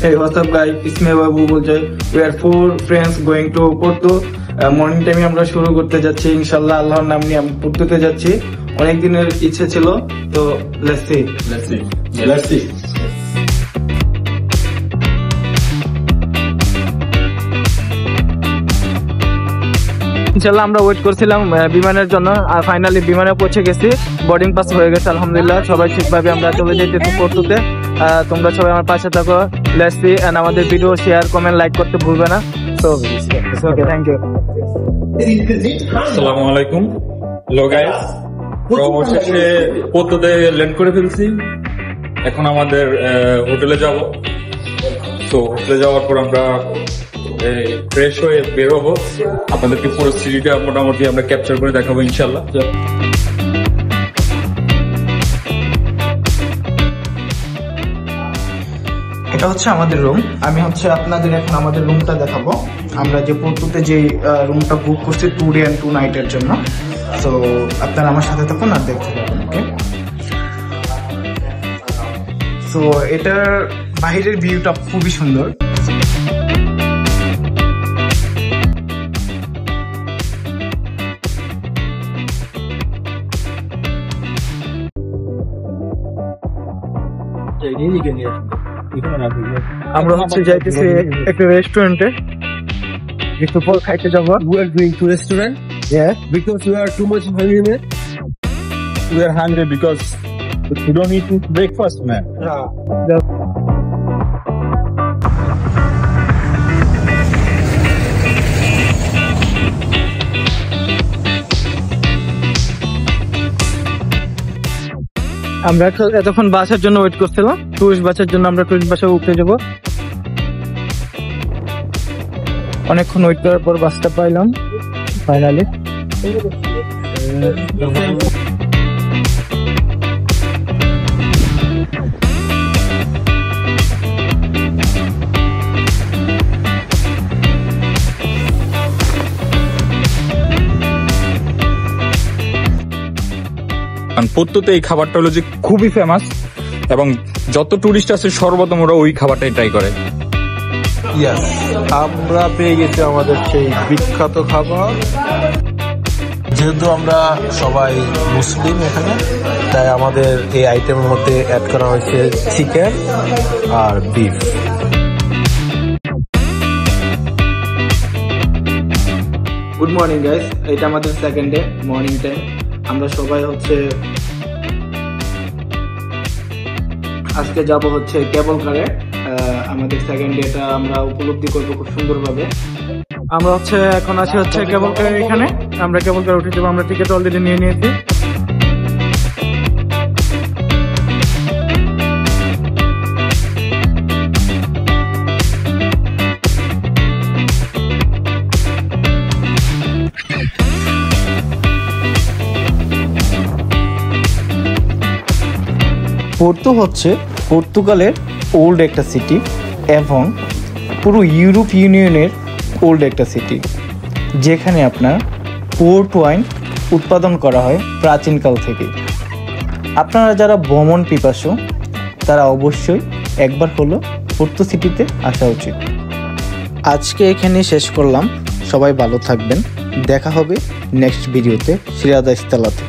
Hey, what's up guys? It's me Babu Bolchai. We are 4 friends going to Porto. Morning টাইমে আমরা শুরু করতে যাচ্ছি ইনশাআল্লাহ, আল্লাহর নাম নিয়ে আমরা পড়তে যাচ্ছি। অনেক দিনের ইচ্ছে ছিল, তো লেটস সি। ইনশাআল্লাহ আমরা ওয়েট করছিলাম বিমানের জন্য, আর ফাইনালি বিমানে পৌঁছে গেছি। বোর্ডিং পাস হয়ে গেছে আলহামদুলিল্লাহ। সবাই ঠিকভাবে আমরা চলে যেতেছি পোর্টোতে। তোমরা সবাই আমার পাশে থাকো। লেটস সি, এন্ড আমাদের ভিডিও শেয়ার, কমেন্ট, লাইক করতে ভুলবে না। So okay, thank you. আসসালামু আলাইকুম। হ্যালো গাইস, অবশেষে পোর্টোতে ল্যান্ড করে ফেলছি। এখন আমাদের হোটেলে যাব। তো হোটেলে যাওয়ার পর আমরা ফ্রেশ হয়ে বের হবো। আপনাদেরকে পুরো সিটিটা মোটামুটি আমরা ক্যাপচার করে দেখাবো ইনশাল্লাহ। এটা হচ্ছে আমাদের রুম। আমি হচ্ছে আপনাদের এখন আমাদের রুমটা দেখাবো। আমরা যে পোর্টোতে যে রুমটা বুক করছি 2 ডে and 2 নাইটের জন্য। তো আপনারা আমার সাথে থাকুন আর দেখতে পাবেন। ওকে, তো এটার বাইরের ভিউটা খুবই সুন্দর। আমরা হচ্ছে যাইতেছি একটা রেস্টুরেন্টে, একটু পর খাইতে যাবো। We are going to restaurant. Yeah, Because we are too much hungry, man. We are hungry because we don't eat breakfast, man. আমরা এতক্ষণ বাসের জন্য ওয়েট করছিলাম, টুরিস্ট বাসের জন্য। আমরা টুরিস্ট বাসে উঠতে যাব। অনেকক্ষণ ওয়েট করার পর বাসটা পাইলাম ফাইনালি। পোর্টোতে এই খাবারটা হলো যে খুবই ফেমাস, এবং যত টুরিস্ট আছে সর্বপ্রথম ওরা ওই খাবারটাই ট্রাই করে। আমরা পেয়ে গেছি আমাদের সেই বিখ্যাত খাবার। যেহেতু আমরা সবাই মুসলিম এখানে, তাই আমাদের এই আইটেমের মধ্যে অ্যাড করা হয়েছে চিকেন আর বিফ। গুড মর্নিং গাইস, এটা আমাদের সেকেন্ড ডে মর্নিং টাইম। আমরা সবাই হচ্ছে আজকে যাব হচ্ছে কেবল কারে। আমাদের সেকেন্ড ডেটা আমরা উপলব্ধি করবো খুব সুন্দরভাবে। আমরা হচ্ছে এখন আছি হচ্ছে কেবল কারে এখানে। আমরা কেবল কারে উঠে যাবো। আমরা টিকিট অলরেডি নিয়ে নিয়েছি। পোর্তো হচ্ছে পর্তুগালের ওল্ড একটা সিটি এবং পুরো ইউরোপ ইউনিয়নের ওল্ড একটা সিটি, যেখানে আপনার পোর্ট ওয়াইন উৎপাদন করা হয় প্রাচীনকাল থেকে। আপনারা যারা ভ্রমণ পিপাসু, তারা অবশ্যই একবার হলো পোর্তো সিটিতে আসা উচিত। আজকে এখানে শেষ করলাম। সবাই ভালো থাকবেন। দেখা হবে নেক্সট ভিডিওতে সিরাজা ইস্তালাতে।